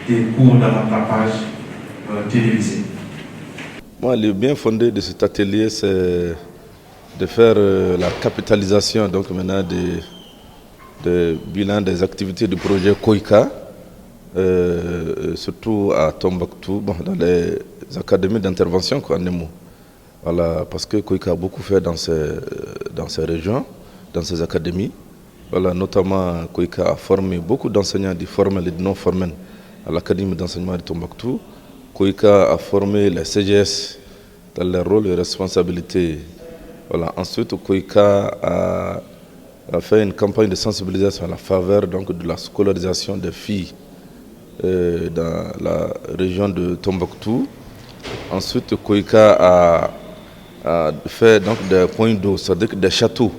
des cours de rattrapage télévisés. Moi, le bien fondé de cet atelier, c'est de faire la capitalisation donc maintenant des bilans des activités du projet Koika, surtout à Tombouctou, dans les académies d'intervention en émo. Voilà, parce que Koika a beaucoup fait dans ces régions, dans ces académies. Voilà, notamment Koika a formé beaucoup d'enseignants du formel et du non formel à l'académie d'enseignement de Tombouctou. Koika a formé les CGS dans leurs rôles et responsabilités. Voilà. Ensuite, Koika a fait une campagne de sensibilisation à la faveur donc, de la scolarisation des filles dans la région de Tombouctou. Ensuite, Koika a fait donc, des points d'eau, c'est-à-dire des châteaux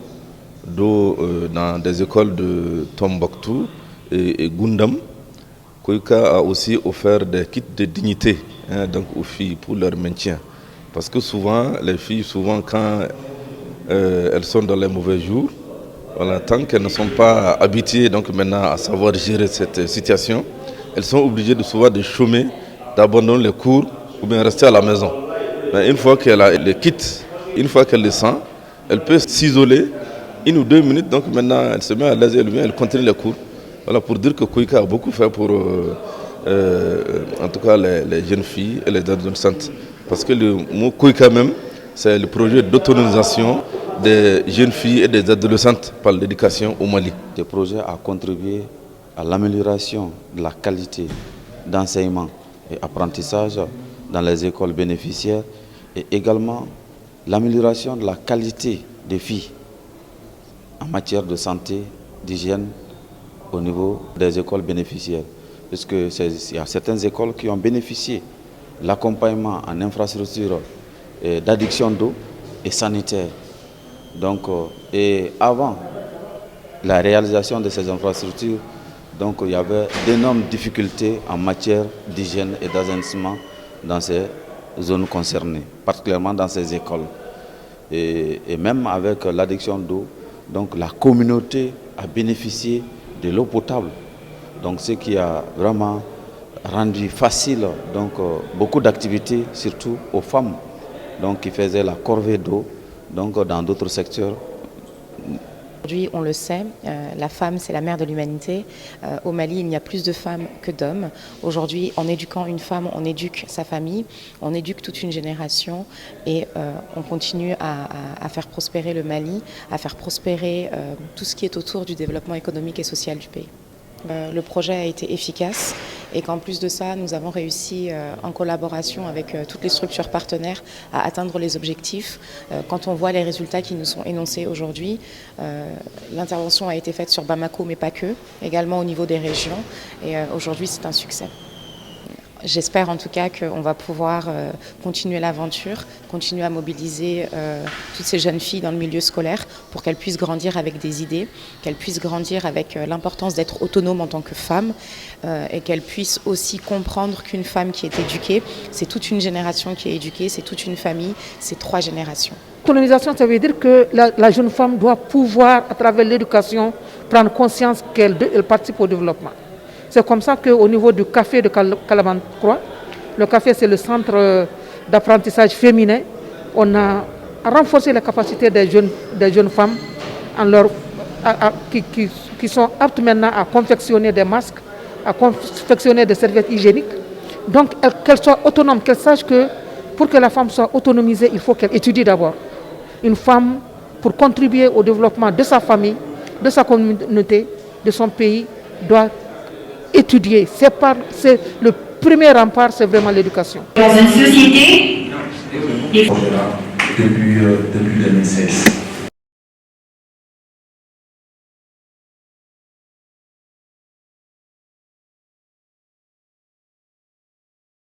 d'eau dans des écoles de Tombouctou et Gundam. Koika a aussi offert des kits de dignité donc aux filles pour leur maintien. Parce que souvent, les filles, quand elles sont dans les mauvais jours, voilà, tant qu'elles ne sont pas habituées donc maintenant à savoir gérer cette situation, elles sont obligées souvent de chômer, d'abandonner les cours ou bien rester à la maison. Mais une fois qu'elle a les kits, une fois qu'elle les sent, elle peut s'isoler 1 ou 2 minutes, donc maintenant elle se met à l'aise et elle continue les cours. Voilà, pour dire que Koika a beaucoup fait pour en tout cas les jeunes filles et les adolescentes. Parce que le mot Koika même, c'est le projet d'autonomisation des jeunes filles et des adolescentes par l'éducation au Mali. Ce projet a contribué à l'amélioration de la qualité d'enseignement et apprentissage dans les écoles bénéficiaires et également l'amélioration de la qualité des filles en matière de santé, d'hygiène au niveau des écoles bénéficiaires. Puisqu'il y a certaines écoles qui ont bénéficié de l'accompagnement en infrastructure d'adduction d'eau et sanitaire. Donc, et avant la réalisation de ces infrastructures, donc, il y avait d'énormes difficultés en matière d'hygiène et d'assainissement dans ces zones concernées, particulièrement dans ces écoles. Et même avec l'adduction d'eau, donc la communauté a bénéficié de l'eau potable. Donc, ce qui a vraiment rendu facile donc, beaucoup d'activités, surtout aux femmes donc, qui faisaient la corvée d'eau donc, dans d'autres secteurs. Aujourd'hui, on le sait, la femme, c'est la mère de l'humanité. Au Mali, il y a plus de femmes que d'hommes. Aujourd'hui, en éduquant une femme, on éduque sa famille, on éduque toute une génération et on continue à faire prospérer le Mali, à faire prospérer tout ce qui est autour du développement économique et social du pays. Le projet a été efficace et qu'en plus de ça, nous avons réussi en collaboration avec toutes les structures partenaires à atteindre les objectifs. Quand on voit les résultats qui nous sont énoncés aujourd'hui, l'intervention a été faite sur Bamako, mais pas que, également au niveau des régions. Et aujourd'hui, c'est un succès. J'espère en tout cas qu'on va pouvoir continuer l'aventure, continuer à mobiliser toutes ces jeunes filles dans le milieu scolaire pour qu'elles puissent grandir avec des idées, qu'elles puissent grandir avec l'importance d'être autonomes en tant que femmes et qu'elles puissent aussi comprendre qu'une femme qui est éduquée, c'est toute une génération qui est éduquée, c'est toute une famille, c'est 3 générations. L'autonomisation, ça veut dire que la jeune femme doit pouvoir, à travers l'éducation, prendre conscience qu'elle participe au développement. C'est comme ça qu'au niveau du café de Kalaban-Croix, le café c'est le centre d'apprentissage féminin, on a renforcé la capacité des jeunes femmes qui sont aptes maintenant à confectionner des masques, à confectionner des serviettes hygiéniques. Donc qu'elles soient autonomes, qu'elles sachent que pour que la femme soit autonomisée, il faut qu'elle étudie d'abord. Une femme, pour contribuer au développement de sa famille, de sa communauté, de son pays, doit étudier. C'est le premier rempart, c'est vraiment l'éducation. Dans une société, depuis 2016.